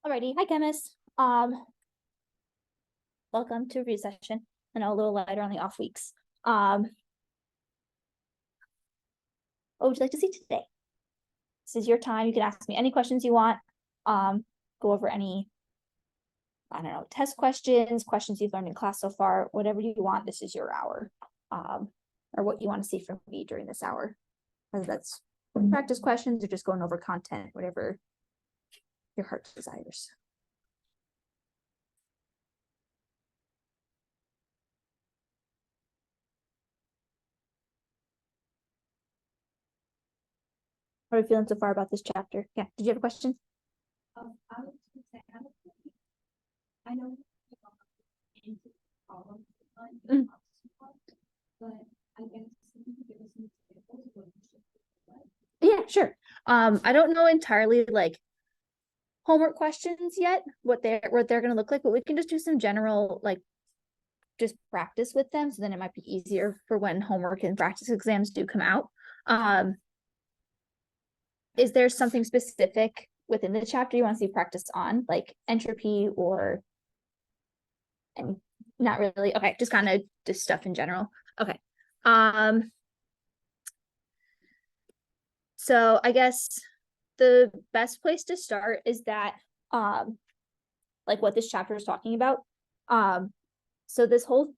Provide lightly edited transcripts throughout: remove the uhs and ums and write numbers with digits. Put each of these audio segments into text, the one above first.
Alrighty, hi chemists. Welcome to review session. I know a little lighter on the off weeks. What would you like to see today? This is your time. You can ask me any questions you want. Go over any, I don't know, test questions you've learned in class so far, whatever you want. This is your hour, or what you want to see from me during this hour. Whether that's practice questions or just going over content, whatever your heart desires. How are you feeling so far about this chapter? Yeah, did you have a question? I was going to say, I know into problems, but I guess give us some examples of what you should. Yeah, sure. I don't know entirely like homework questions yet, what they're going to look like, but we can just do some general like just practice with them, so then it might be easier for when homework and practice exams do come out. Is there something specific within the chapter you want to see practice on, like entropy or and not really? Okay, just kind of just stuff in general. Okay. So I guess the best place to start is that like what this chapter is talking about. So this whole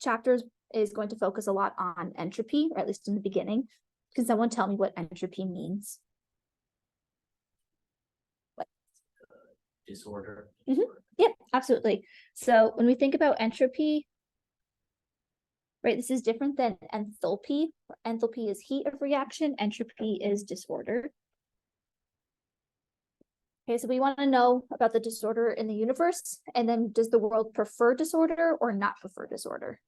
chapter is going to focus a lot on entropy, or at least in the beginning. Can someone tell me what entropy means? What? Disorder. Yep, absolutely. So when we think about entropy, right, this is different than enthalpy. Enthalpy is heat of reaction. Entropy is disorder. Okay, so we want to know about the disorder in the universe, and then does the world prefer disorder or not prefer disorder?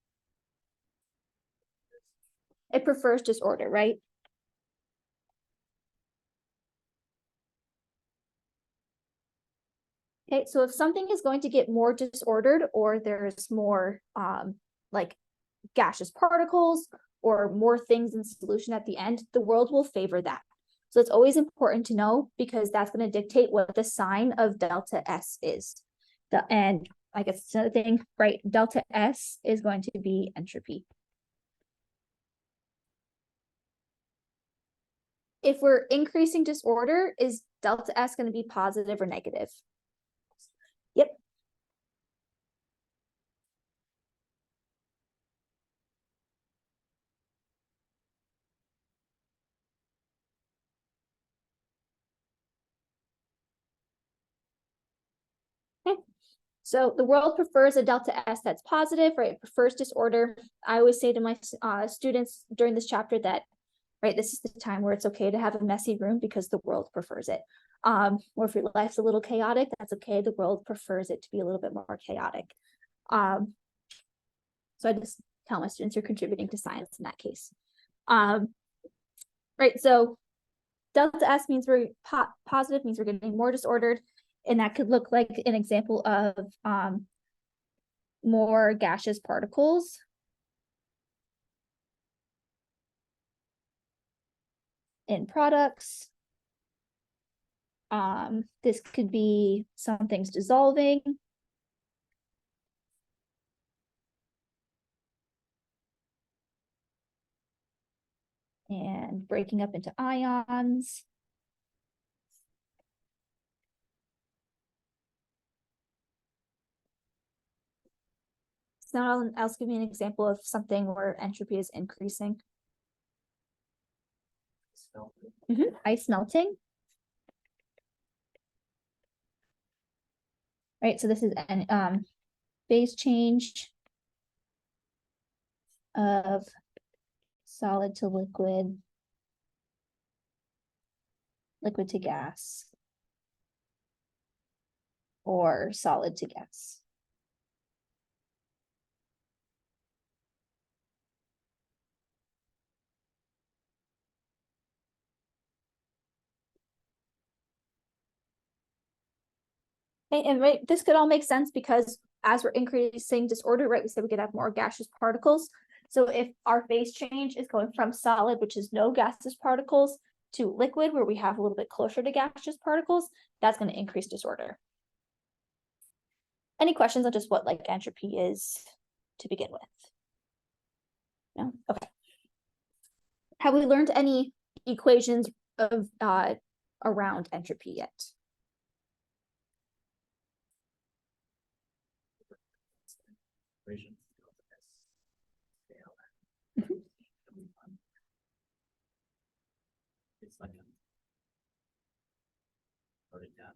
It prefers disorder, right? Okay, so if something is going to get more disordered, or there's more like gaseous particles or more things in solution at the end, the world will favor that. So it's always important to know, because that's going to dictate what the sign of delta S is. And I guess it's another thing, right? Delta S is going to be entropy. If we're increasing disorder, is delta S going to be positive or negative? Yep. Okay. So the world prefers a delta S that's positive, right? It prefers disorder. I always say to my students during this chapter that, right, this is the time where it's okay to have a messy room because the world prefers it. Or if your life's a little chaotic, that's okay. The world prefers it to be a little bit more chaotic. So I just tell my students you're contributing to science in that case. Right, so delta S means we're positive, means we're getting more disordered. And that could look like an example of more gaseous particles. In products. This could be some things dissolving. And breaking up into ions. Someone else give me an example of something where entropy is increasing. Ice melting. Right, so this is an phase change of solid to liquid, liquid to gas, or solid to gas. And right, this could all make sense because as we're increasing disorder, right, we said we could have more gaseous particles. So if our phase change is going from solid, which is no gaseous particles, to liquid, where we have a little bit closer to gaseous particles, that's going to increase disorder. Any questions on just what like entropy is to begin with? No? Okay. Have we learned any equations of around entropy yet? It's like wrote it down.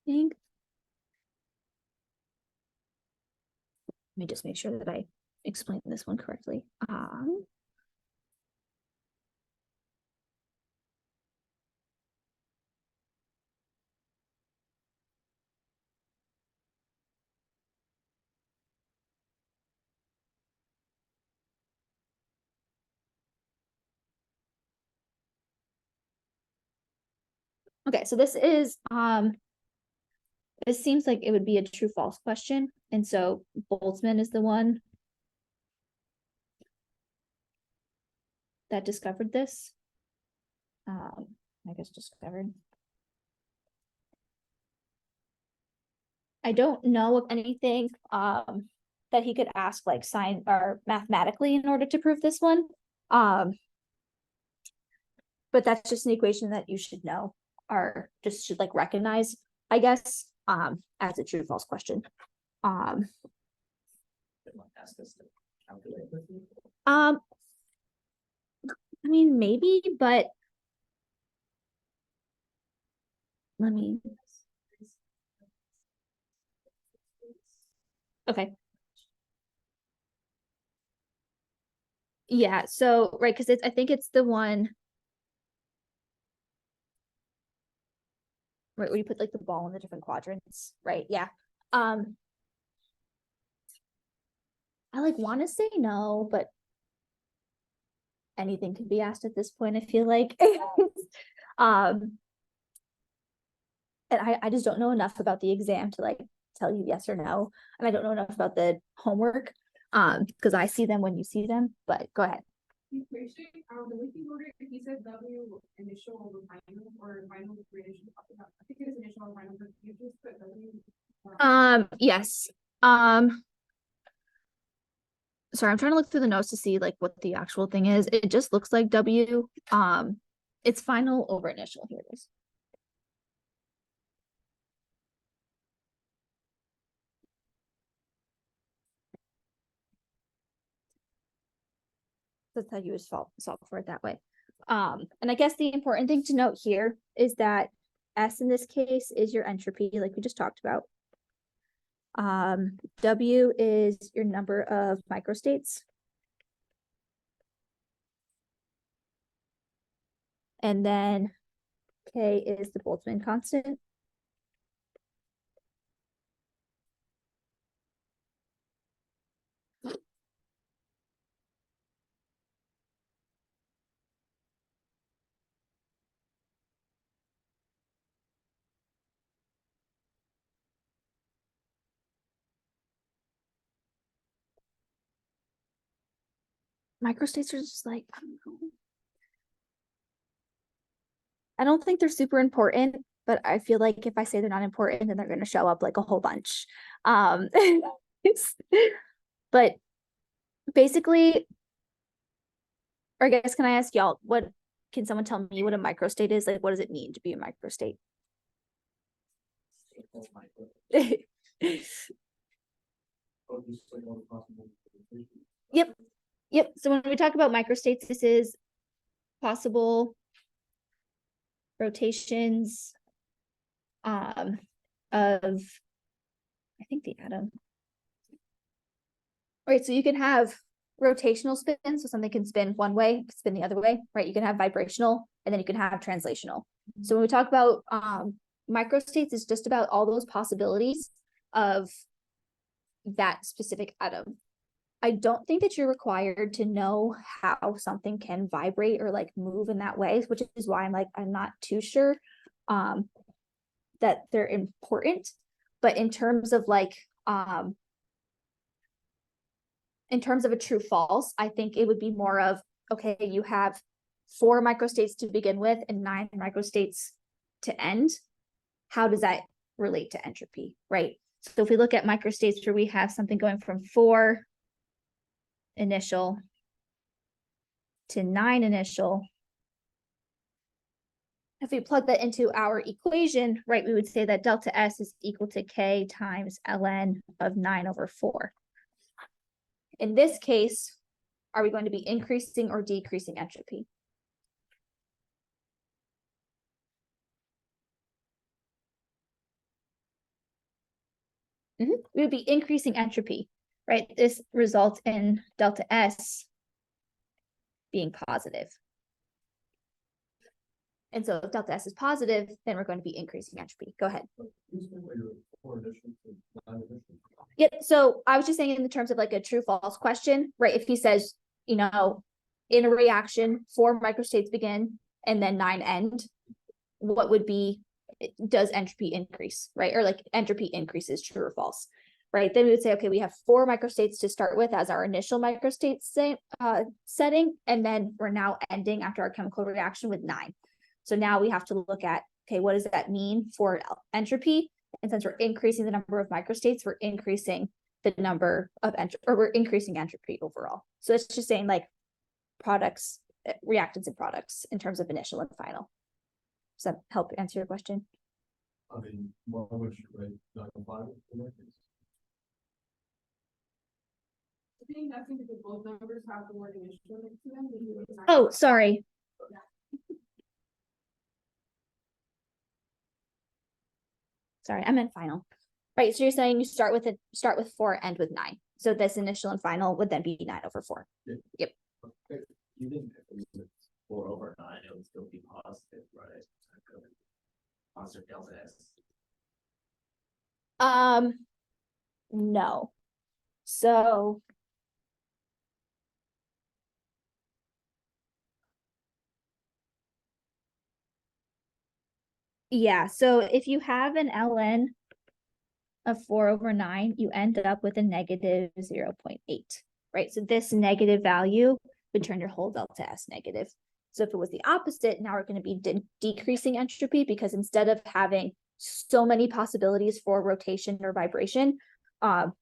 Think. Let me just make sure that I explain this one correctly. Okay, so this seems like it would be a true false question. And so Boltzmann is the one that discovered this. I guess discovered. I don't know of anything that he could ask like science or mathematically in order to prove this one. But that's just an equation that you should know or just should like recognize, I guess, as a true or false question. Ask us to calculate with you. I mean, maybe, but let me. Okay. Yeah, so right, because I think it's the one right where you put like the ball in the different quadrants, right? Yeah. I like want to say no, but anything could be asked at this point, I feel like. And I just don't know enough about the exam to like tell you yes or no. And I don't know enough about the homework because I see them when you see them, but go ahead. Equation, the linking order, he said W initial over final or final initial. I think it is initial or final, but you just put W. Yes. Sorry, I'm trying to look through the notes to see like what the actual thing is. It just looks like W. It's final over initial. Here it is. That's how you would solve for it that way. And I guess the important thing to note here is that S in this case is your entropy, like we just talked about. W is your number of microstates. And then K is the Boltzmann constant. Microstates are just like, I don't think they're super important, but I feel like if I say they're not important, then they're going to show up like a whole bunch. But basically, or I guess, can I ask y'all, can someone tell me what a microstate is? Like, what does it mean to be a microstate? Yep. So when we talk about microstates, this is possible rotations of, I think the atom. Right, so you can have rotational spin, so something can spin one way, spin the other way, right? You can have vibrational, and then you can have translational. So when we talk about microstates, it's just about all those possibilities of that specific atom. I don't think that you're required to know how something can vibrate or like move in that way, which is why I'm not too sure that they're important. But in terms of like, in terms of a true false, I think it would be more of, okay, you have 4 microstates to begin with and 9 microstates to end. How does that relate to entropy, right? So if we look at microstates where we have something going from 4 initial to 9 initial, if we plug that into our equation, right, we would say that delta S is equal to K times ln of 9/4. In this case, are we going to be increasing or decreasing entropy? We would be increasing entropy, right? This results in delta S being positive. And so if delta S is positive, then we're going to be increasing entropy. Go ahead. Yep. So I was just saying in the terms of like a true false question, right? If he says, you know, in a reaction, 4 microstates begin and then 9 end, what would be, does entropy increase, right? Or like entropy increases, true or false, right? Then we would say, okay, we have 4 microstates to start with as our initial microstate setting, and then we're now ending after our chemical reaction with 9. So now we have to look at, okay, what does that mean for entropy? And since we're increasing the number of microstates, we're increasing the number of we're increasing entropy overall. So it's just saying like products, reactants and products in terms of initial and final. Does that help answer your question? I mean, what would you rate 9/5 in that case? I think that's because both numbers have the word initial next to them. Oh, sorry. Sorry, I meant final. Right, so you're saying you start with 4, end with 9. So this initial and final would then be 9/4. Yep. Even if it's 4/9, it would still be positive, right? Positive delta S. No. So yeah, so if you have an ln of 4/9, you end up with a negative 0.8, right? So this negative value would turn your whole delta S negative. So if it was the opposite, now we're going to be decreasing entropy, because instead of having so many possibilities for rotation or vibration,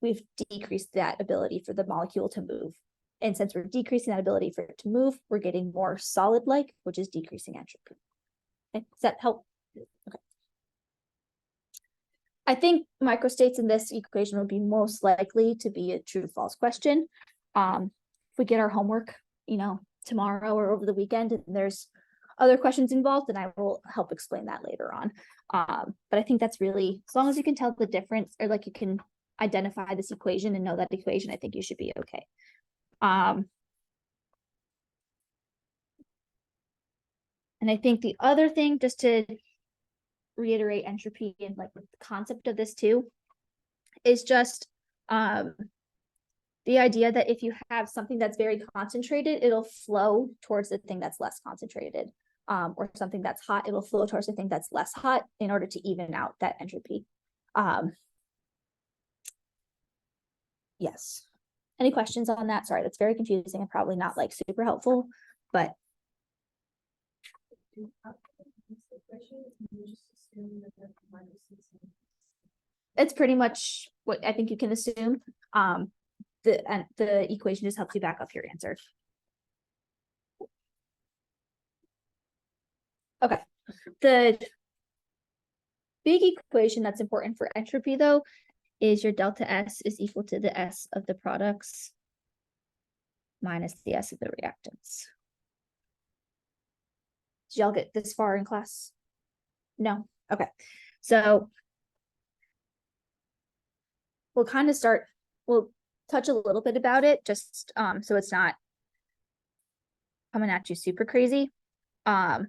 we've decreased that ability for the molecule to move. And since we're decreasing that ability for it to move, we're getting more solid-like, which is decreasing entropy. Okay, does that help? Okay. I think microstates in this equation would be most likely to be a true-false question. If we get our homework, you know, tomorrow or over the weekend, and there's other questions involved, then I will help explain that later on. But I think that's really, as long as you can tell the difference, or like you can identify this equation and know that equation, I think you should be okay. And I think the other thing, just to reiterate entropy and like the concept of this too, is just the idea that if you have something that's very concentrated, it'll flow towards the thing that's less concentrated, or something that's hot, it'll flow towards the thing that's less hot in order to even out that entropy. Yes. Any questions on that? Sorry, that's very confusing and probably not like super helpful, but it's pretty much what I think you can assume. The equation just helps you back up your answer. Okay, the big equation that's important for entropy though is your delta S is equal to the S of the products minus the S of the reactants. Did y'all get this far in class? No? Okay, so we'll kind of start, we'll touch a little bit about it, just so it's not coming at you super crazy. But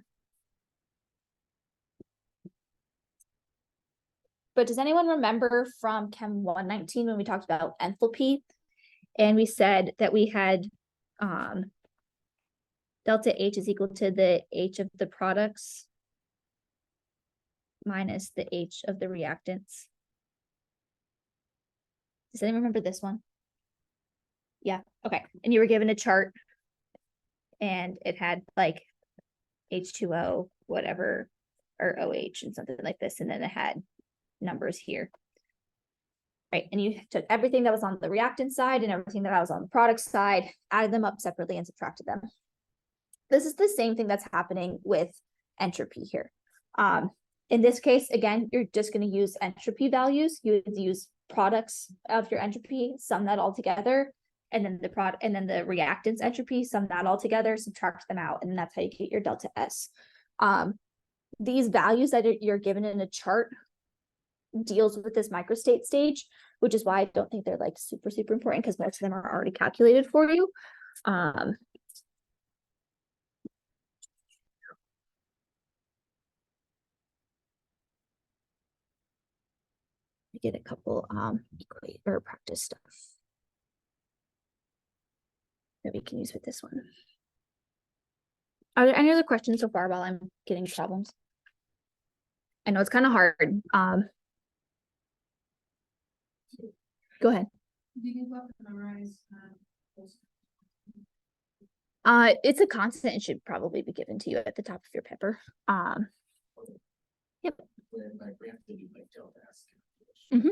does anyone remember from Chem 119 when we talked about enthalpy, and we said that we had delta H is equal to the H of the products minus the H of the reactants? Does anyone remember this one? Yeah, okay. And you were given a chart and it had like H2O, whatever, or OH and something like this. And then it had numbers here. Right, and you took everything that was on the reactant side and everything that was on the product side, added them up separately and subtracted them. This is the same thing that's happening with entropy here. In this case, again, you're just going to use entropy values. You would use products of your entropy, sum that all together, and then the product, and then the reactants entropy, sum that all together, subtract them out, and that's how you get your delta S. These values that you're given in a chart deals with this microstate stage, which is why I don't think they're like super important, because most of them are already calculated for you. Get a couple equate or practice stuff that we can use with this one. Are there any other questions so far while I'm getting problems? I know it's kind of hard. Go ahead. Do you have to memorize? It's a constant. It should probably be given to you at the top of your paper. Yep. Like we have to do like delta S. Mhm.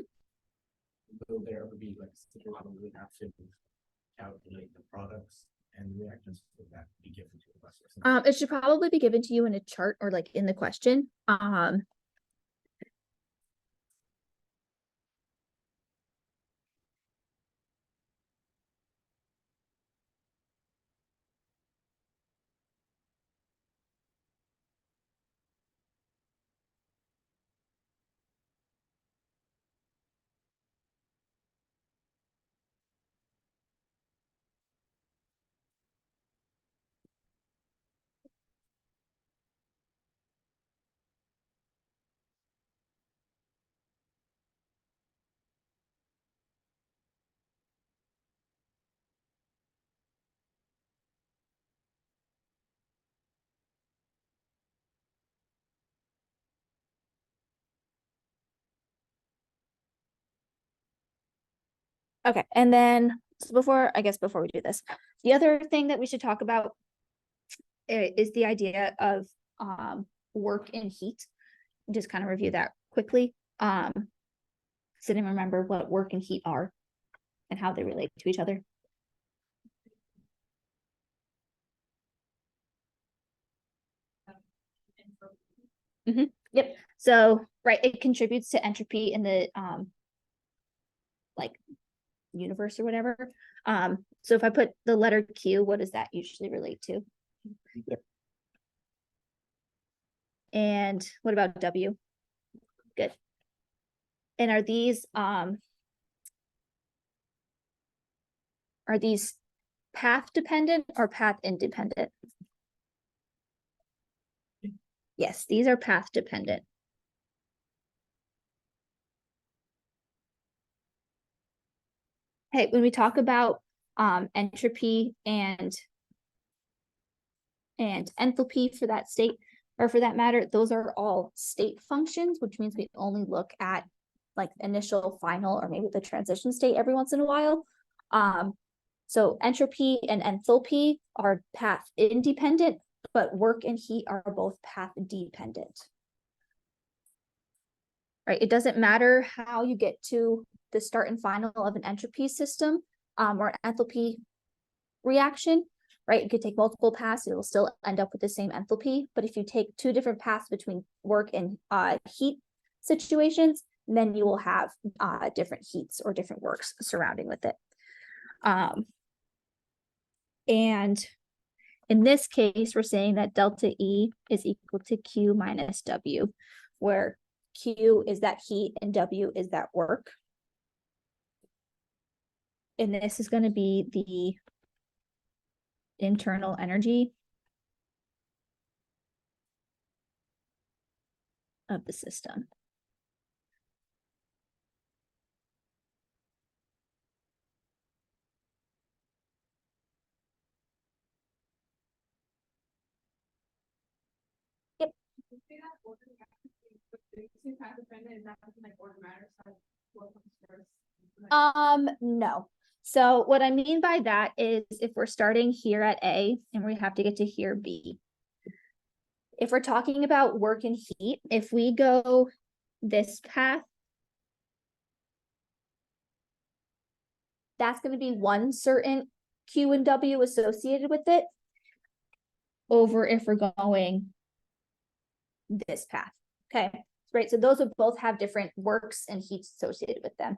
Will there ever be like a situation where we have to calculate the products and reactants? Would that be given to us? Or something? It should probably be given to you in a chart or like in the question. Okay, and then so before we do this, the other thing that we should talk about is the idea of work and heat. Just kind of review that quickly. So then remember what work and heat are and how they relate to each other. Yep. So right, it contributes to entropy in the like universe or whatever. So if I put the letter Q, what does that usually relate to? Yep. And what about W? Good. And are these path dependent or path independent? Yes, these are path dependent. Hey, when we talk about entropy and enthalpy for that state, or for that matter, those are all state functions, which means we only look at like initial, final, or maybe the transition state every once in a while. So entropy and enthalpy are path independent, but work and heat are both path dependent. Right, it doesn't matter how you get to the start and final of an entropy system or an enthalpy reaction, right? You could take multiple paths, it will still end up with the same enthalpy. But if you take two different paths between work and heat situations, then you will have different heats or different works surrounding with it. And in this case, we're saying that delta E is equal to Q minus W, where Q is that heat and W is that work. And this is going to be the internal energy of the system. Yep. Say that order path dependent is not like order matters. what comes first? No. So what I mean by that is if we're starting here at A and we have to get to here B. If we're talking about work and heat, if we go this path, that's going to be one certain Q and W associated with it over if we're going this path. Okay, right. So those would both have different works and heats associated with them.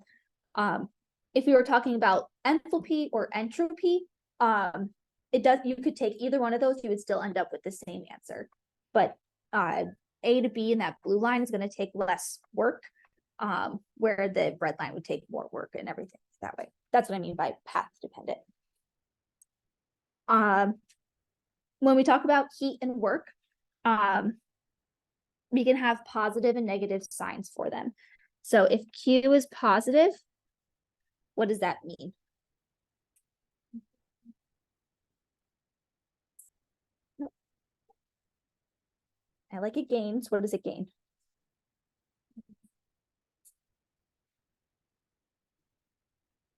If we were talking about enthalpy or entropy, you could take either one of those, you would still end up with the same answer. But A to B in that blue line is going to take less work, where the red line would take more work and everything that way. That's what I mean by path dependent. When we talk about heat and work, we can have positive and negative signs for them. So if Q is positive, what does that mean? I like it gains. What does it gain?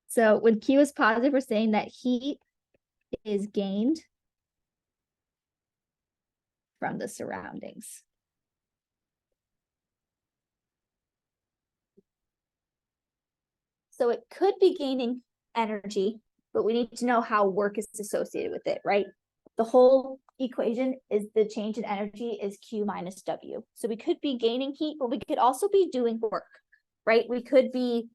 So when Q is positive, we're saying that heat is gained from the surroundings. So it could be gaining energy, but we need to know how work is associated with it, right? The whole equation is the change in energy is Q minus W. So we could be gaining heat, but we could also be doing work, right? We could be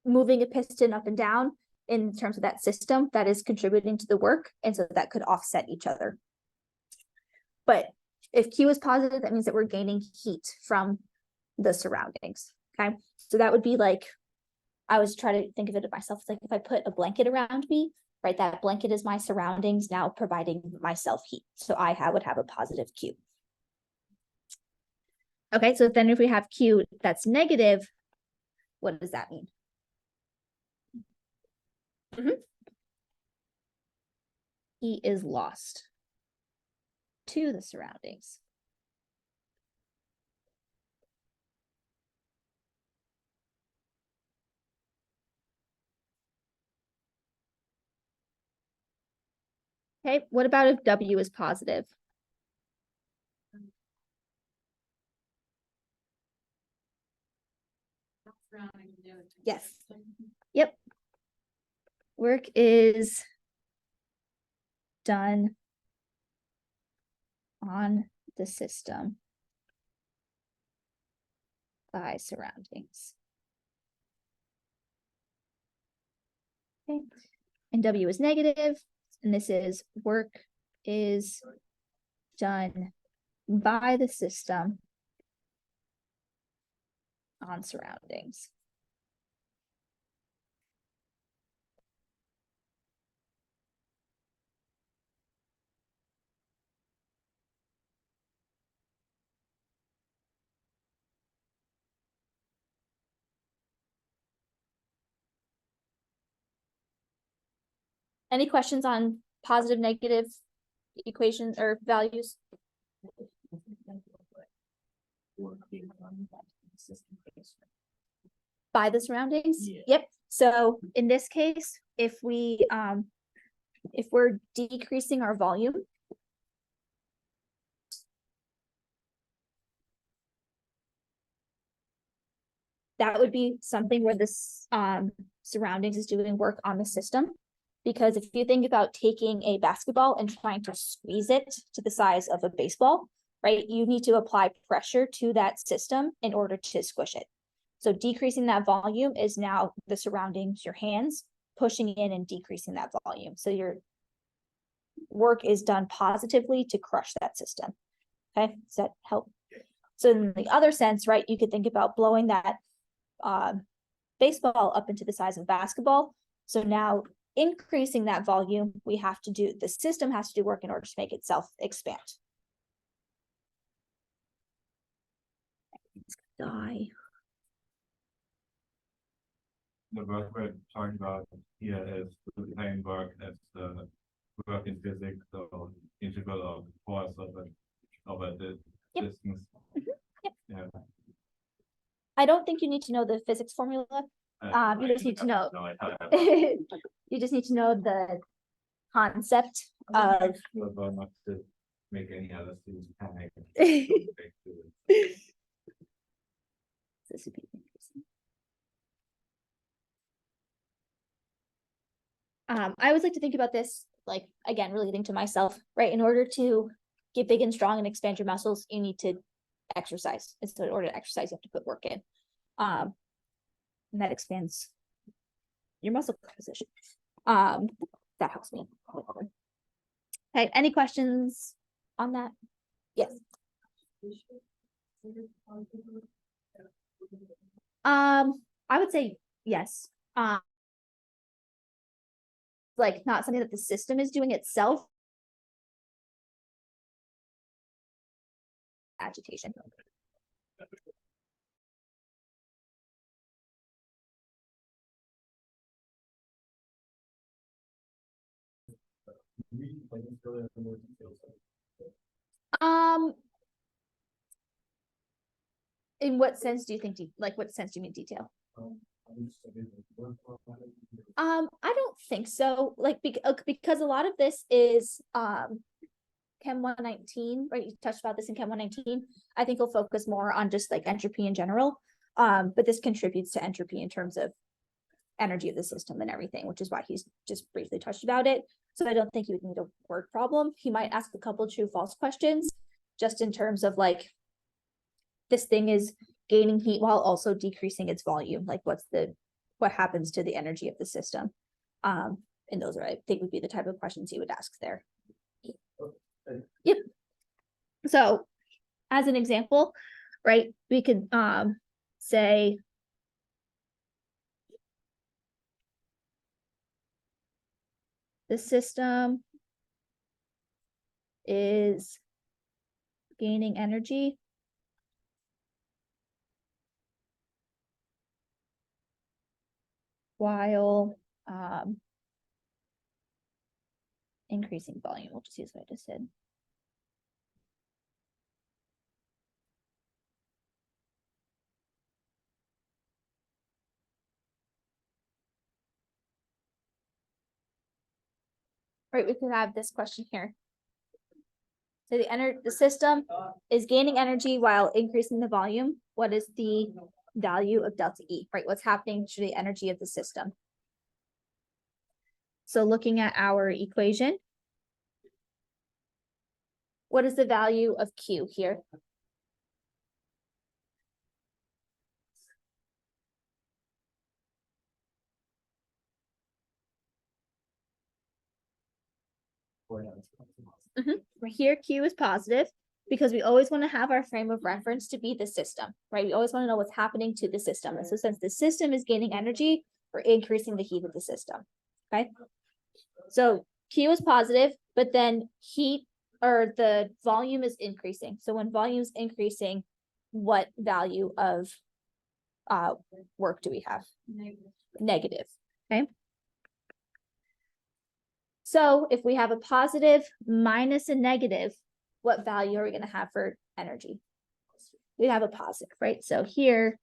moving a piston up and down in terms of that system that is contributing to the work. And so that could offset each other. But if Q is positive, that means that we're gaining heat from the surroundings. Okay, so that would be like, I was trying to think of it myself. It's like if I put a blanket around me, right? That blanket is my surroundings now providing myself heat. So I would have a positive Q. Okay, so then if we have Q that's negative, what does that mean? Heat is lost to the surroundings. Okay, what about if W is positive? Yes. Yep. Work is done on the system by surroundings. Okay, and W is negative, and this is work is done by the system on surroundings. Any questions on positive, negative equations or values? By the surroundings? Yeah. Yep. So in this case, if we're decreasing our volume, that would be something where this surroundings is doing work on the system. Because if you think about taking a basketball and trying to squeeze it to the size of a baseball, right? You need to apply pressure to that system in order to squish it. So decreasing that volume is now the surroundings, your hands, pushing in and decreasing that volume. So your work is done positively to crush that system. Okay, does that help? So in the other sense, right, you could think about blowing that baseball up into the size of a basketball. So now increasing that volume, the system has to do work in order to make itself expand. Die. The work we're talking about here is the same work as the work in physics, so integral of force over the Yep. distance. Yep. Yeah. I don't think you need to know the physics formula. You just need to know. No, I have. You just need to know the concept of. But not to make any other students panic. This would be interesting. I always like to think about this, like, again, relating to myself, right? In order to get big and strong and expand your muscles, you need to exercise. And so in order to exercise, you have to put work in. And that expands your muscle composition. That helps me. Okay, any questions on that? Yes. I would say yes. Like not something that the system is doing itself. Agitation. In what sense do you think, like what sense do you mean detail? I don't think so. Like because a lot of this is Chem 119, right? You touched about this in Chem 119. I think we'll focus more on just like entropy in general. But this contributes to entropy in terms of energy of the system and everything, which is why he's just briefly touched about it. So I don't think you would need a word problem. He might ask a couple true false questions just in terms of like this thing is gaining heat while also decreasing its volume. Like what happens to the energy of the system? And those are, I think, would be the type of questions he would ask there. Yep. So as an example, right, we could say the system is gaining energy while increasing volume. We'll just use what I just said. Right, we could have this question here. So the system is gaining energy while increasing the volume. What is the value of delta E, right? What's happening to the energy of the system? So looking at our equation, what is the value of Q here? Right here, Q is positive because we always want to have our frame of reference to be the system, right? We always want to know what's happening to the system. And so since the system is gaining energy, we're increasing the heat of the system, okay? So Q is positive, but then heat or the volume is increasing. So when volume is increasing, what value of work do we have? Negative, okay? So if we have a positive minus a negative, what value are we going to have for energy? We have a positive, right? So here,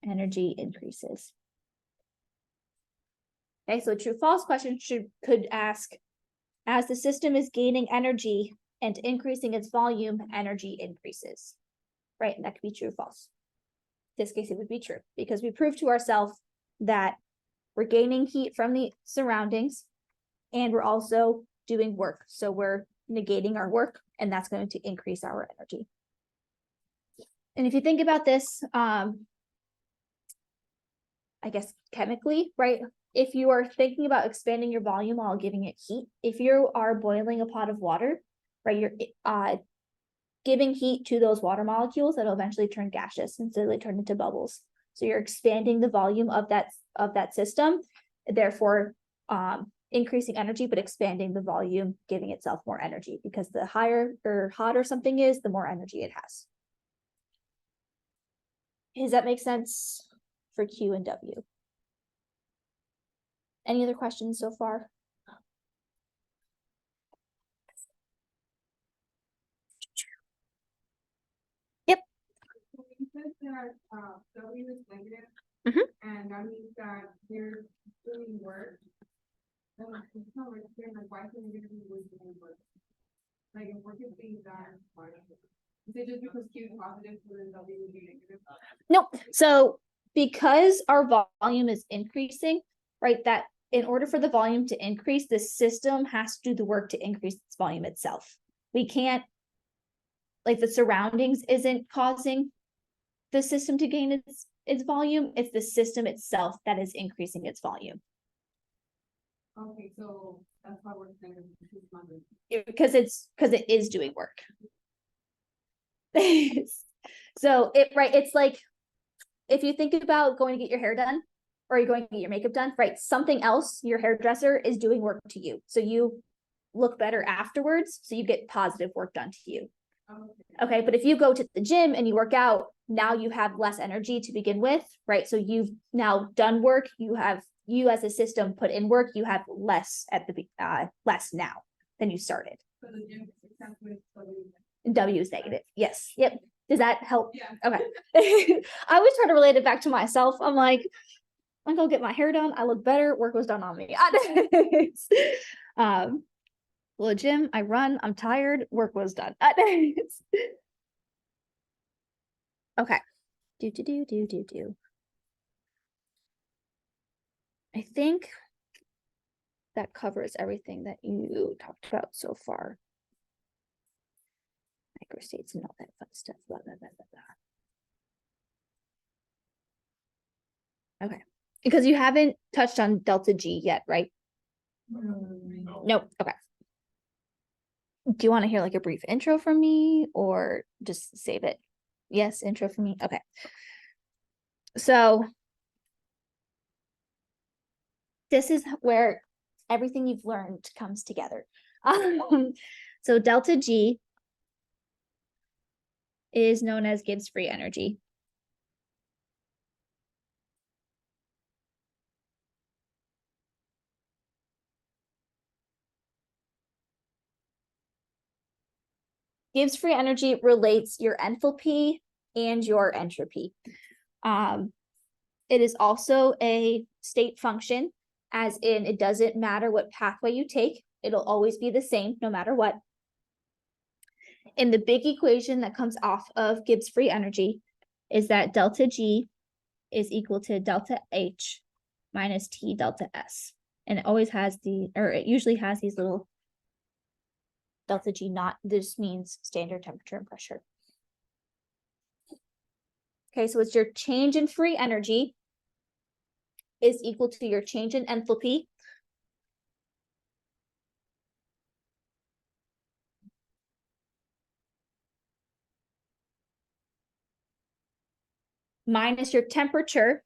energy increases. Okay, so a true false question could ask, as the system is gaining energy and increasing its volume, energy increases, right? And that could be true or false. In this case, it would be true because we proved to ourselves that we're gaining heat from the surroundings and we're also doing work. So we're negating our work and that's going to increase our energy. And if you think about this, I guess chemically, right? If you are thinking about expanding your volume while giving it heat, if you are boiling a pot of water, right, you're giving heat to those water molecules that'll eventually turn gaseous and so they turn into bubbles. So you're expanding the volume of that system, therefore increasing energy, but expanding the volume, giving itself more energy because the higher or hotter something is, the more energy it has. Does that make sense for Q and W? Any other questions so far? Yep. that, W is negative. Mhm. And that means that they're doing work. Then like, it's not like, they're like, why can't they be doing work? Like, if work is being done, why? Is it just because Q is positive, so then W would be negative? No, so because our volume is increasing, right, that in order for the volume to increase, the system has to do the work to increase its volume itself. We can't, like, the surroundings isn't causing the system to gain its volume, it's the system itself that is increasing its volume. Okay, so that's why we're saying it's positive. Because it is doing work. So it's like, if you think about going to get your hair done, or you're going to get your makeup done, right? Something else, your hairdresser is doing work to you. So you look better afterwards, so you get positive work done to you. Okay, but if you go to the gym and you work out, now you have less energy to begin with, right? So you've now done work, you as a system put in work, you have less at the less now than you started. So the gym except with W. W is negative. Yes. Yep. Does that help? Yeah. Okay. I always try to relate it back to myself. I'm like, I go get my hair done. I look better. Work was done on me. Well, gym, I run. I'm tired. Work was done. Okay. Do. I think that covers everything that you talked about so far. Microstates and all that fun stuff. Blah, blah, blah, blah, blah. Okay. Because you haven't touched on delta G yet, right? No. Nope. Okay. Do you want to hear like a brief intro from me or just save it? Yes, intro from me. Okay. So this is where everything you've learned comes together. So delta G is known as Gibbs free energy. Gibbs free energy relates your enthalpy and your entropy. It is also a state function, as in it doesn't matter what pathway you take, it'll always be the same no matter what. And the big equation that comes off of Gibbs free energy is that delta G is equal to delta H minus T delta S. And it always has it usually has these little delta G naught. This means standard temperature and pressure. Okay, so it's your change in free energy is equal to your change in enthalpy minus your temperature,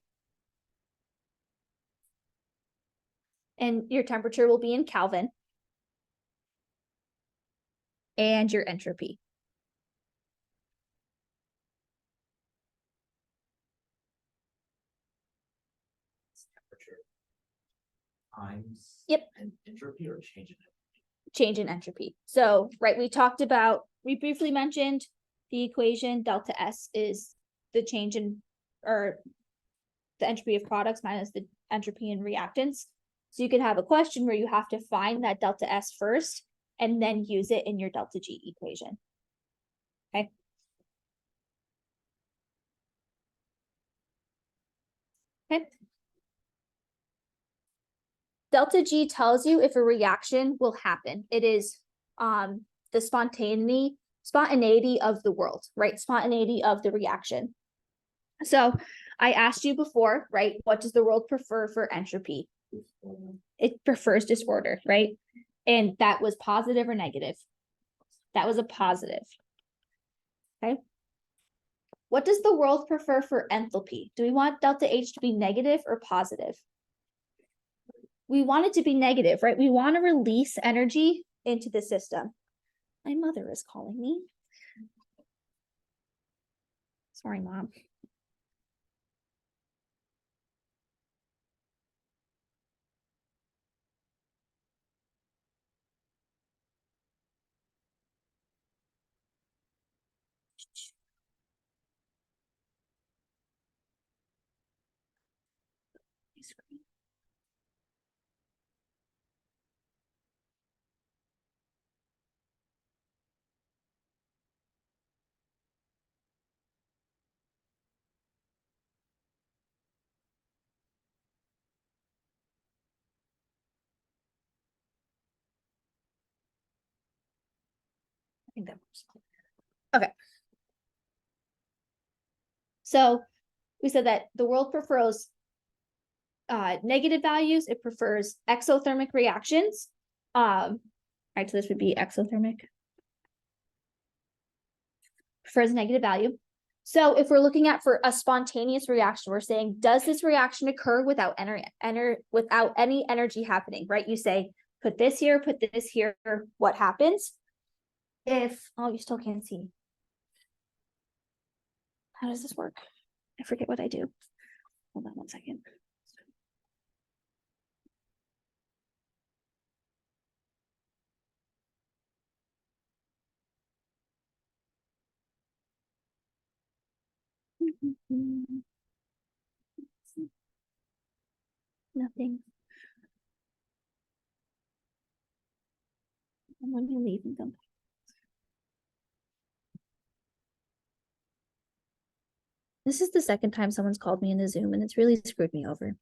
and your temperature will be in Kelvin, and your entropy. Temperature times. Yep. And entropy or change in it. Change in entropy. So, right, we briefly mentioned the equation delta S is the change in, or the entropy of products minus the entropy in reactants. So you could have a question where you have to find that delta S first and then use it in your delta G equation. Okay. Okay. Delta G tells you if a reaction will happen. It is the spontaneity of the world, right? Spontaneity of the reaction. So I asked you before, right? What does the world prefer for entropy? It prefers disorder, right? And that was positive or negative? That was a positive. Okay. What does the world prefer for enthalpy? Do we want delta H to be negative or positive? We want it to be negative, right? We want to release energy into the system. My mother is calling me. Sorry, Mom. screen. I think that works. Okay. So we said that the world prefers negative values. It prefers exothermic reactions. Right, so this would be exothermic. Prefers a negative value. So if we're looking at for a spontaneous reaction, we're saying, does this reaction occur without without any energy happening, right? You say, put this here, what happens? If, oh, you still can't see. How does this work? I forget what I do. Hold on one second. Nothing. I'm going to leave and come back. This is the second time someone's called me in a Zoom, and it's really screwed me over.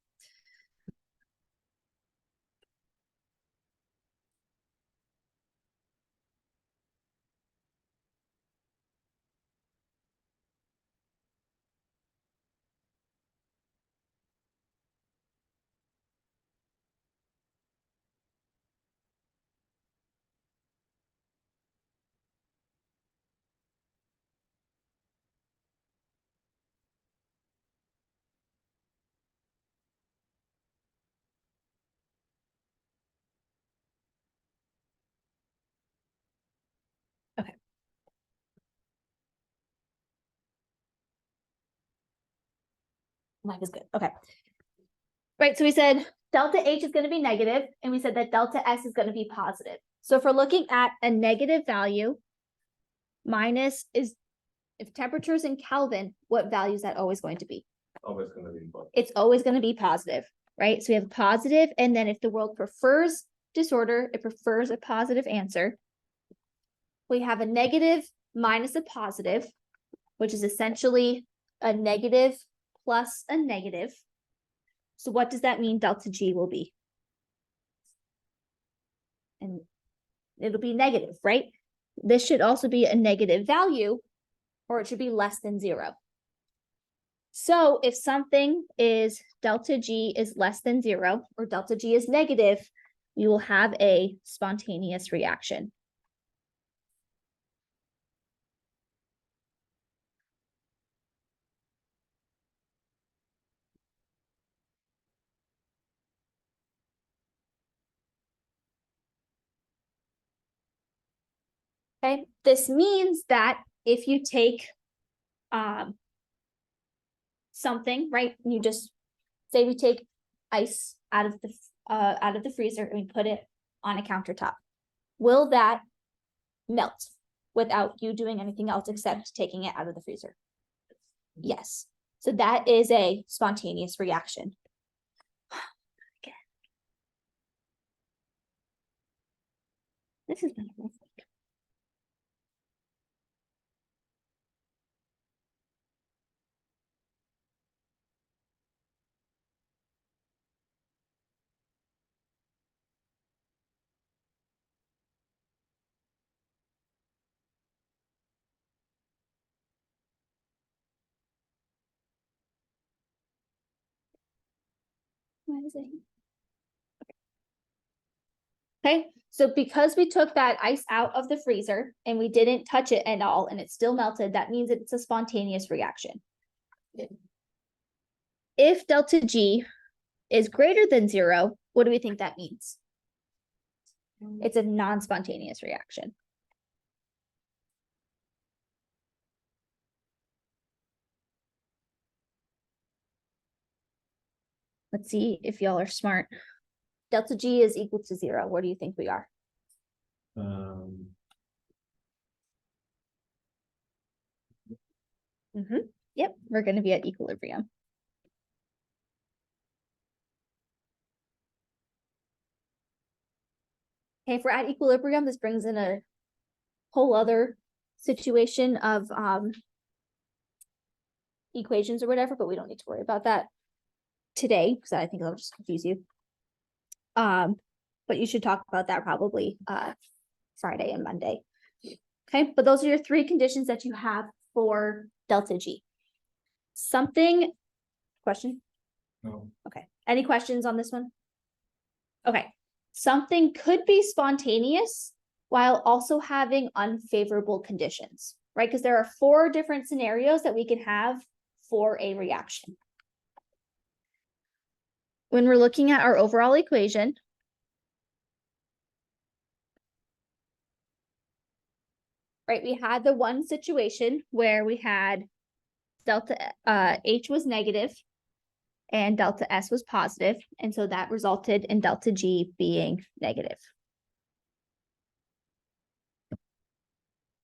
Okay. Life is good. Okay. Right, so we said delta H is going to be negative, and we said that delta S is going to be positive. So if we're looking at a negative value, minus is, if temperature is in Kelvin, what value is that always going to be? Always gonna be positive. It's always going to be positive, right? So we have positive, and then if the world prefers disorder, it prefers a positive answer. We have a negative minus a positive, which is essentially a negative plus a negative. So what does that mean delta G will be? And it'll be negative, right? This should also be a negative value, or it should be less than 0. So if something is delta G is less than 0, or delta G is negative, we will have a spontaneous reaction. Okay, this means that if you take something, right, you just say we take ice out of the freezer and we put it on a countertop, will that melt without you doing anything else except taking it out of the freezer? Yes. So that is a spontaneous reaction. Okay. This has been a rough week. Why is it? Okay, so because we took that ice out of the freezer and we didn't touch it at all and it still melted, that means it's a spontaneous reaction. If delta G is greater than 0, what do we think that means? It's a non-spontaneous reaction. Let's see if y'all are smart. Delta G is equal to 0. Where do you think we are? Yep, we're going to be at equilibrium. Okay, if we're at equilibrium, this brings in a whole other situation of equations or whatever, but we don't need to worry about that today because I think that'll just confuse you. But you should talk about that probably Friday and Monday. Okay, but those are your three conditions that you have for delta G. Question? No. Okay, any questions on this one? Okay, something could be spontaneous while also having unfavorable conditions, right? Because there are 4 different scenarios that we can have for a reaction. When we're looking at our overall equation, right, we had the one situation where we had delta H was negative and delta S was positive, and so that resulted in delta G being negative.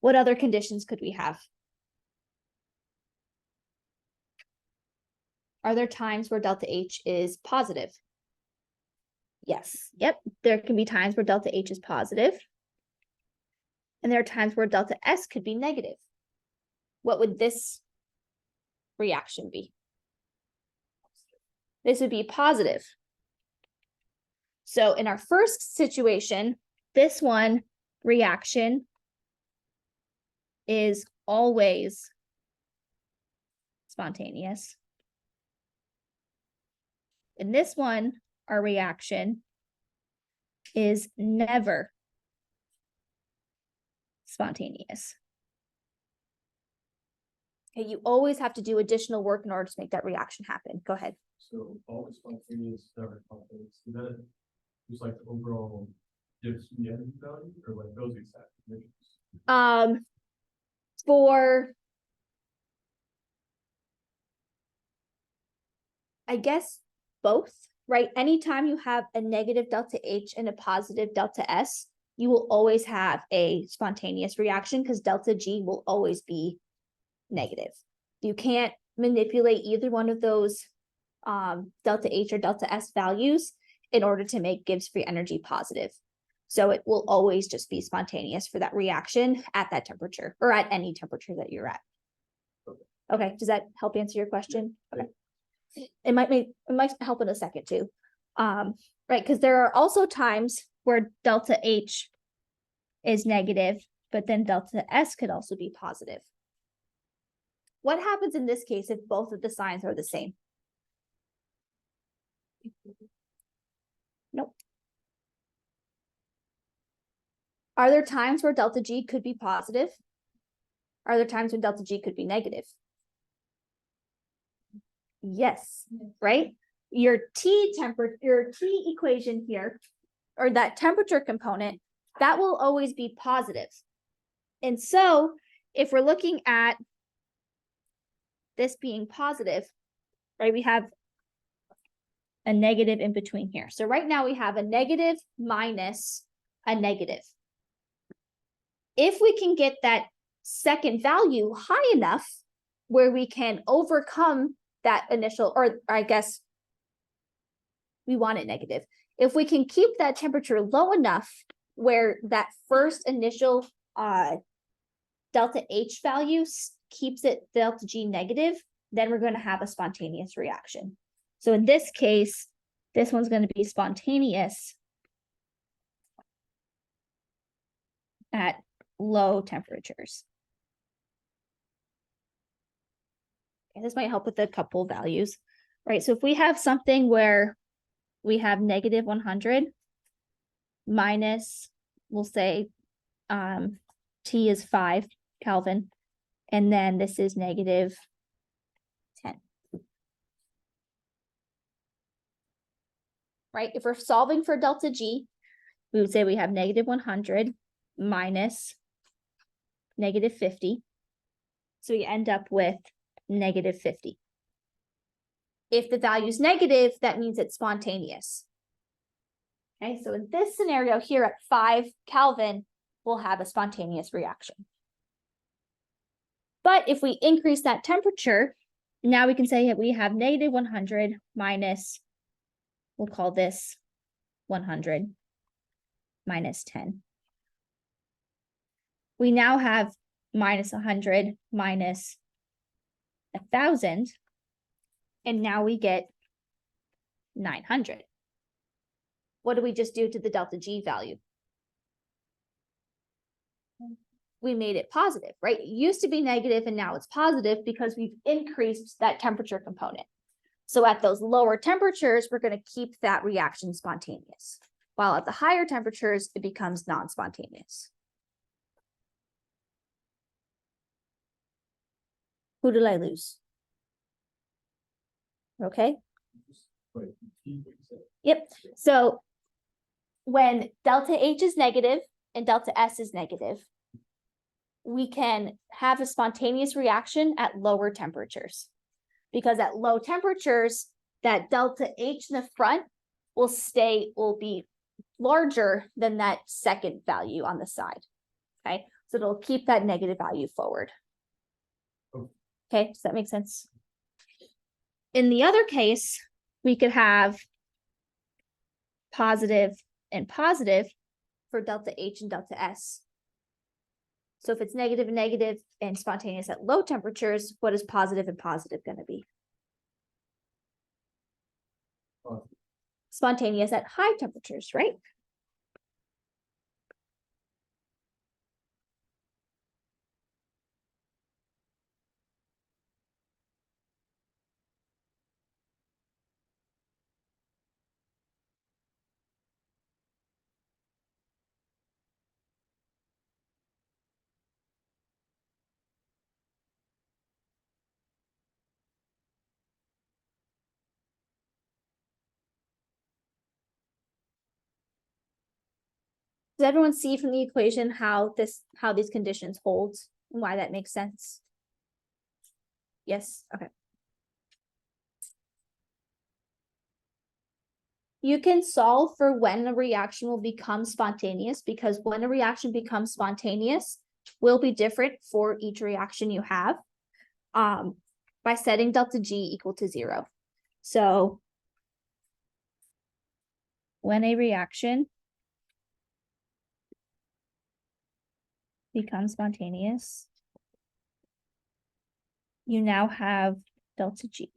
What other conditions could we have? Are there times where delta H is positive? Yes. Yep. There can be times where delta H is positive. And there are times where delta S could be negative. What would this reaction be? This would be positive. So in our first situation, this one reaction is always spontaneous. In this one, our reaction is never spontaneous. Okay, you always have to do additional work in order to make that reaction happen. Go ahead. So always spontaneous, never spontaneous. Is that just like the overall difference in the energy value or like those exact conditions? For I guess both, right? Anytime you have a negative delta H and a positive delta S, you will always have a spontaneous reaction because delta G will always be negative. You can't manipulate either one of those delta H or delta S values in order to make Gibbs free energy positive. So it will always just be spontaneous for that reaction at that temperature or at any temperature that you're at. Okay, does that help answer your question? Okay. It might help in a second too. Right, because there are also times where delta H is negative, but then delta S could also be positive. What happens in this case if both of the signs are the same? Nope. Are there times where delta G could be positive? Are there times when delta G could be negative? Yes, right? Your T equation here, or that temperature component, that will always be positive. And so if we're looking at this being positive, right, we have a negative in between here. So right now we have a negative minus a negative. If we can get that second value high enough where we can overcome that initial, or I guess we want it negative. If we can keep that temperature low enough where that first initial delta H value keeps it delta G negative, then we're going to have a spontaneous reaction. So in this case, this one's going to be spontaneous at low temperatures. Okay, this might help with a couple values, right? So if we have something where we have negative 100 minus, we'll say T is 5 Kelvin, and then this is negative 10. Right? If we're solving for delta G, we would say we have negative 100 minus negative 50. So we end up with negative 50. If the value is negative, that means it's spontaneous. Okay, so in this scenario here at 5 Kelvin, we'll have a spontaneous reaction. But if we increase that temperature, now we can say that we have negative 100 minus, we'll call this 100. minus 10. We now have minus 100 minus 1,000. And now we get 900. What do we just do to the delta G value? We made it positive, right? It used to be negative and now it's positive because we've increased that temperature component. So at those lower temperatures, we're going to keep that reaction spontaneous. While at the higher temperatures, it becomes non-spontaneous. Who did I lose? Okay. Wait, repeat what you said. Yep. So when delta H is negative and delta S is negative, we can have a spontaneous reaction at lower temperatures. Because at low temperatures, that delta H in the front will be larger than that second value on the side. Okay, so it'll keep that negative value forward. Okay, does that make sense? In the other case, we could have positive and positive for delta H and delta S. So if it's negative and negative and spontaneous at low temperatures, what is positive and positive going to be? Positive. Spontaneous at high temperatures, right? Does everyone see from the equation how these conditions hold and why that makes sense? Yes, okay. You can solve for when a reaction will become spontaneous, because when a reaction becomes spontaneous will be different for each reaction you have, by setting delta G equal to 0. So when a reaction becomes spontaneous, you now have delta G.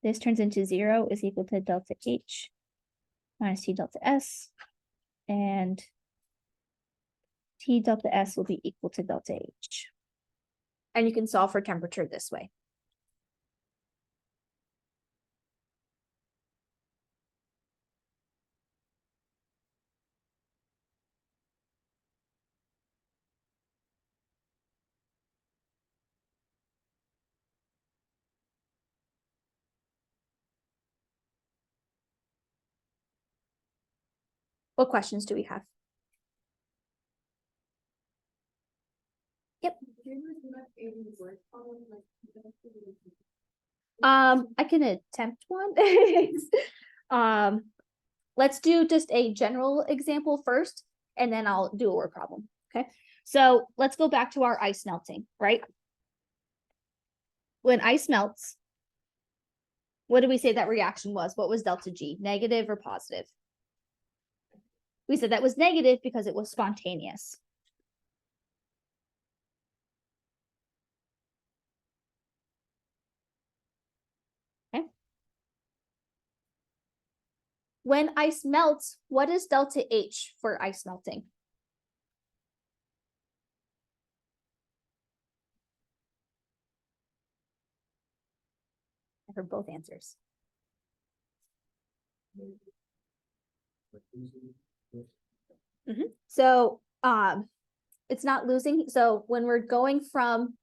This turns into 0 is equal to delta H minus T delta S, and T delta S will be equal to delta H. And you can solve for temperature this way. What questions do we have? Yep. I can attempt one. Let's do just a general example first, and then I'll do a word problem. Okay. So let's go back to our ice melting, right? When ice melts, what did we say that reaction was? What was delta G? Negative or positive? We said that was negative because it was spontaneous. Okay. When ice melts, what is delta H for ice melting? I heard both answers. So it's not losing. So when we're going from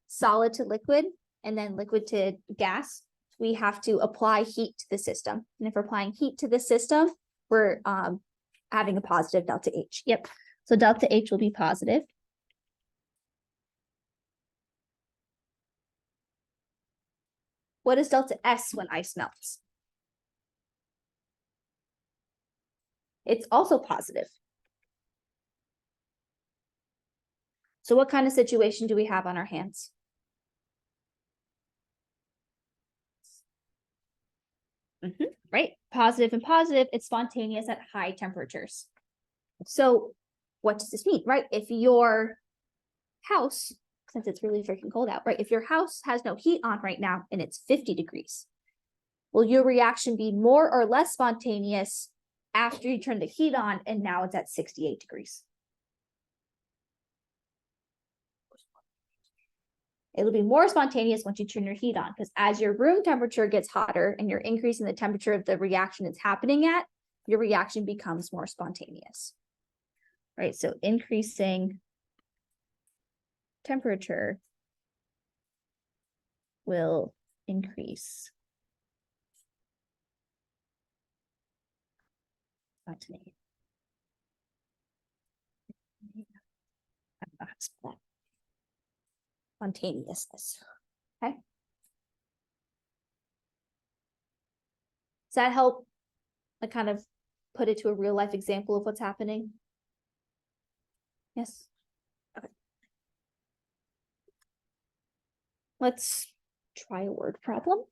solid to liquid and then liquid to gas, we have to apply heat to the system. And if we're applying heat to the system, we're having a positive delta H. Yep. So delta H will be positive. What is delta S when ice melts? It's also positive. So what kind of situation do we have on our hands? Right, positive and positive, it's spontaneous at high temperatures. So what does this mean, right? If your house, since it's really freaking cold out, right? If your house has no heat on right now and it's 50 degrees, will your reaction be more or less spontaneous after you turn the heat on and now it's at 68 degrees? It'll be more spontaneous once you turn your heat on, because as your room temperature gets hotter and you're increasing the temperature of the reaction it's happening at, your reaction becomes more spontaneous. Right, so increasing temperature will increase spontaneity. I don't know how to spell that. Spontaneousness. Okay. Does that help? I kind of put it to a real life example of what's happening. Yes. Okay. Let's try a word problem.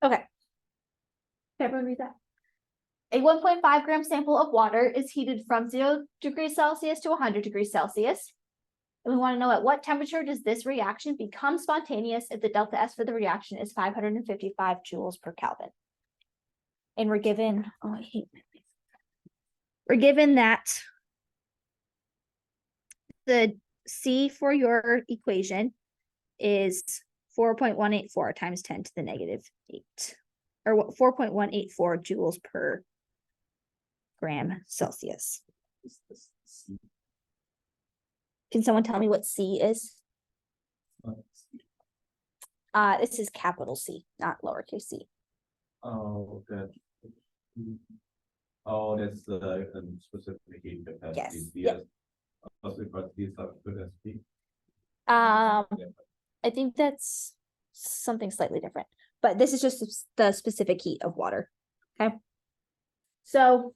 Okay. Everyone read that. A 1.5 gram sample of water is heated from 0 degrees Celsius to 100 degrees Celsius. And we want to know at what temperature does this reaction become spontaneous if the delta S for the reaction is 555 joules per Kelvin. And we're given, we're given that the C for your equation is 4.184 times 10 to the negative 8, or 4.184 joules per gram Celsius. Can someone tell me what C is? This is capital C, not lowercase c. Oh, that. Oh, that's the specific heat capacity. Yes, Yes. Also, but these are good as P. I think that's something slightly different, but this is just the specific heat of water. Okay. So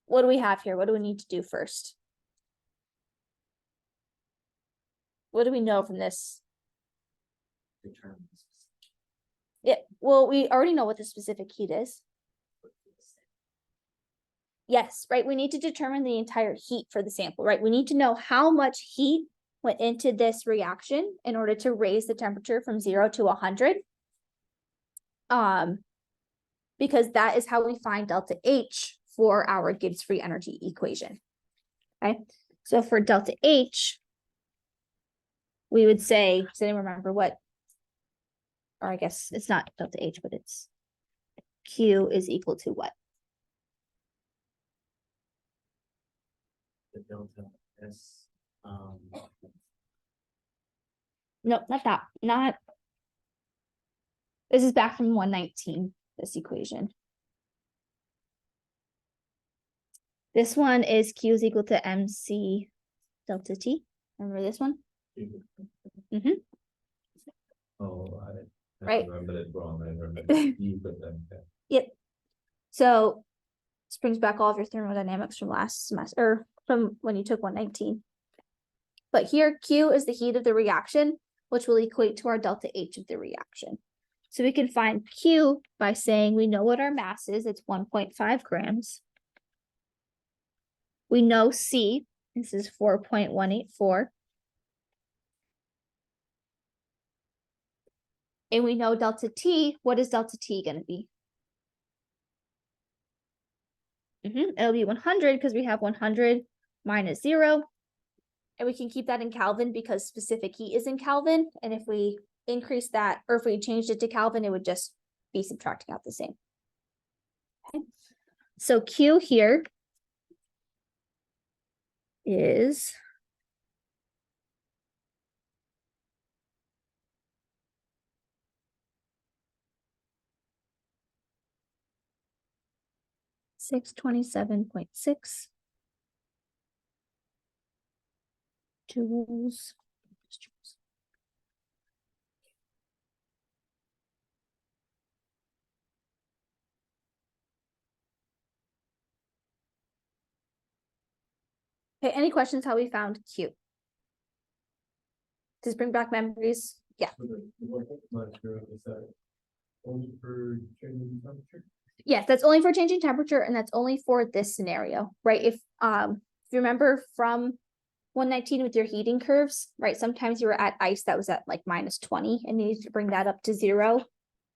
what do we have here? What do we need to do first? What do we know from this? Yeah, well, we already know what the specific heat is. Yes, right, we need to determine the entire heat for the sample, right? We need to know how much heat went into this reaction in order to raise the temperature from 0 to 100. Because that is how we find delta H for our Gibbs free energy equation. Okay, so for delta H, we would say, does anyone remember what, or I guess it's not delta H, but it's Q is equal to what? The delta S, No, not that, not. This is back from 119, this equation. This one is Q is equal to MC delta T. Remember this one? Oh, I Right. remember it wrong. I remember you put them there. Yep. So this brings back all of your thermodynamics from last semester, or from when you took 119. But here, Q is the heat of the reaction, which will equate to our delta H of the reaction. So we can find Q by saying we know what our mass is, it's 1.5 grams. We know C, this is 4.184. And we know delta T, what is delta T going to be? It'll be 100 because we have 100 minus 0. And we can keep that in Kelvin because specific heat is in Kelvin. And if we increase that, or if we changed it to Kelvin, it would just be subtracting out the same. Okay. So Q here is 627.6 joules. Okay, any questions how we found Q? Does this bring back memories? Yeah. So the one thing I'm not sure of is that only for changing temperature? Yes, that's only for changing temperature, and that's only for this scenario, right? If you remember from 119 with your heating curves, right? Sometimes you were at ice that was at like -20, and you need to bring that up to 0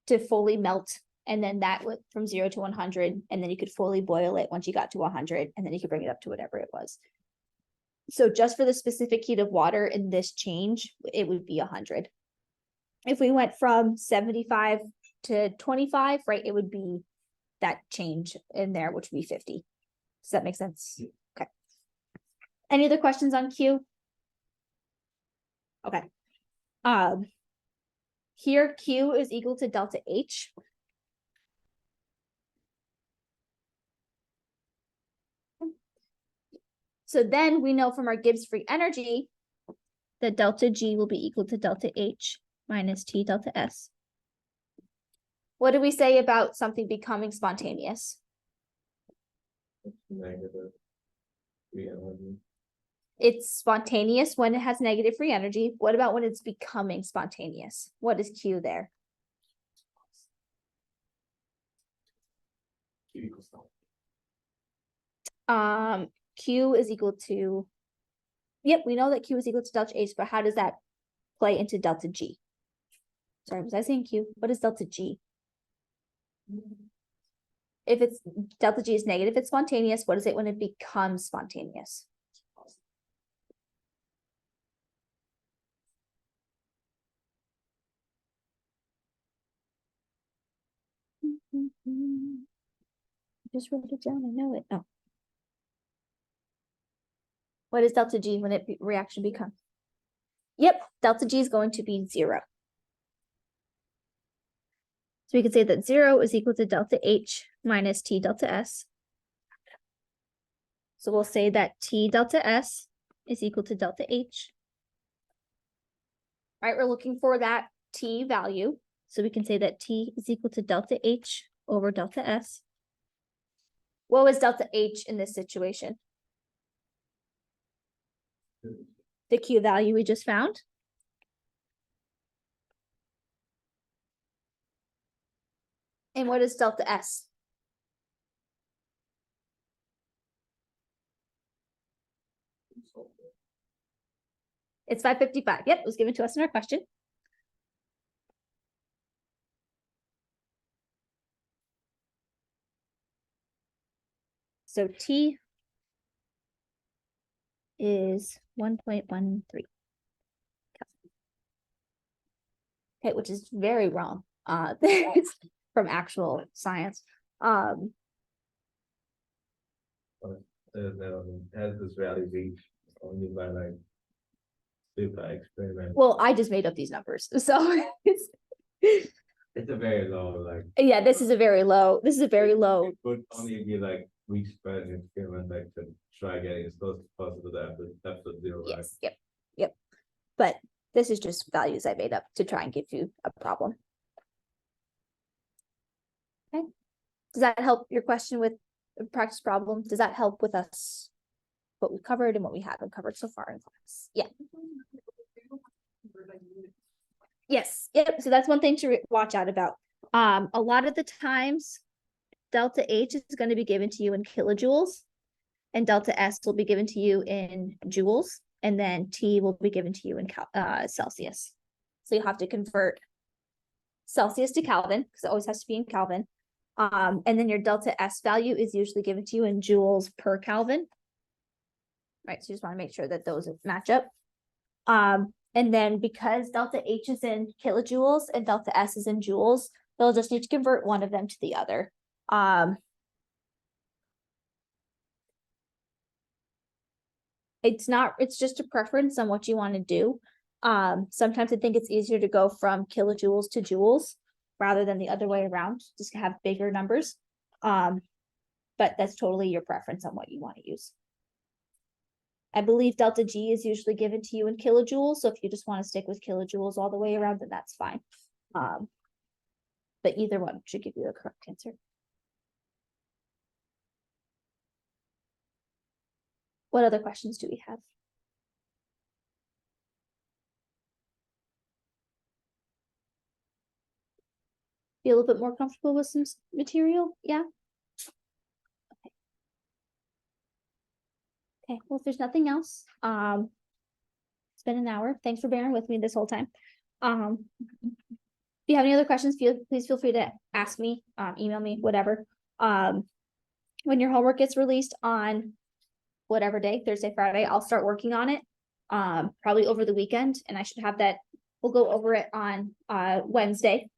to fully melt, and then that would from 0 to 100, and then you could fully boil it once you got to 100, and then you could bring it up to whatever it was. So just for the specific heat of water in this change, it would be 100. If we went from 75 to 25, right, it would be that change in there, which would be 50. Does that make sense? Yeah. Okay. Any other questions on Q? Okay. Here Q is equal to delta H. So then we know from our Gibbs free energy that delta G will be equal to delta H minus T delta S. What do we say about something becoming spontaneous? Negative. It's spontaneous when it has negative free energy. What about when it's becoming spontaneous? What is Q there? Q equals Q is equal to, yep, we know that Q is equal to delta H, but how does that play into delta G? Sorry, was I saying Q? What is delta G? If it's delta G is negative, it's spontaneous. What is it when it becomes spontaneous? Just wrote it down. I know it. Oh. What is delta G when reaction becomes? Yep, delta G is going to be 0. So we could say that 0 is equal to delta H minus T delta S. So we'll say that T delta S is equal to delta H. Right, we're looking for that T value. So we can say that T is equal to delta H over delta S. What was delta H in this situation? The Q value we just found. And what is delta S? It's 555. Yep, it was given to us in our question. So T is 1.13. Okay, which is very wrong. From actual science. Has this value reached only by like super experiment? Well, I just made up these numbers, so It's a very low, like. yeah, this is a very low. This is a very low. It would only be like reached by an experiment like to try getting as close as possible to the absolute zero, right? Yes, yep. But this is just values I made up to try and give you a problem. Okay. Does that help your question with a practice problem? Does that help with us what we covered and what we haven't covered so far in class? Yeah. Yes. Yep. So that's one thing to watch out about. A lot of the times delta H is going to be given to you in kilojoules and delta S will be given to you in joules, and then T will be given to you in Celsius. So you have to convert Celsius to Kelvin because it always has to be in Kelvin. And then your delta S value is usually given to you in joules per Kelvin. Right, so you just want to make sure that those match up. And then because delta H is in kilojoules and delta S is in joules, they'll just need to convert one of them to the other. It's just a preference on what you want to do. Sometimes I think it's easier to go from kilojoules to joules rather than the other way around, just to have bigger numbers. But that's totally your preference on what you want to use. I believe delta G is usually given to you in kilojoules. So if you just want to stick with kilojoules all the way around, then that's fine. But either one should give you the correct answer. What other questions do we have? Be a little bit more comfortable with some material? Yeah. Okay, well, if there's nothing else, it's been an hour. Thanks for bearing with me this whole time. If you have any other questions, please feel free to ask me, email me, whatever. When your homework gets released on whatever day, Thursday, Friday, I'll start working on it, probably over the weekend, and I should have that. We'll go over it on Wednesday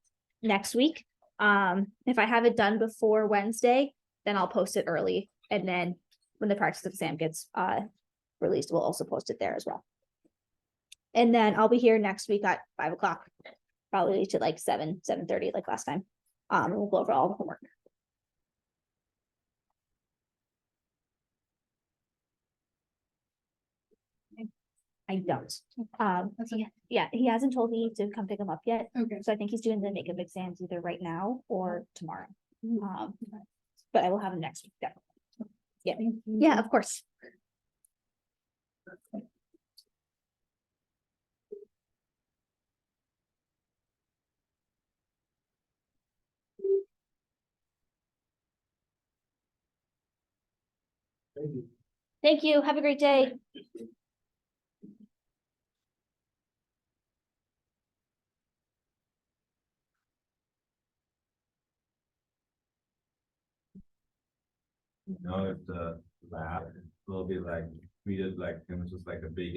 next week. If I have it done before Wednesday, then I'll post it early, and then when the practice exam gets released, we'll also post it there as well. And then I'll be here next week at 5 o'clock, probably to like 7:30 like last time. And we'll go over all the homework. I don't. Yeah, he hasn't told me to come pick him up yet. Okay. So I think he's doing the makeup exams either right now or tomorrow. But I will have him next week. Definitely. Yeah. Yeah, of course. Thank you. Thank you. Have a great day. You know, if the lab will be like treated like it was just like a big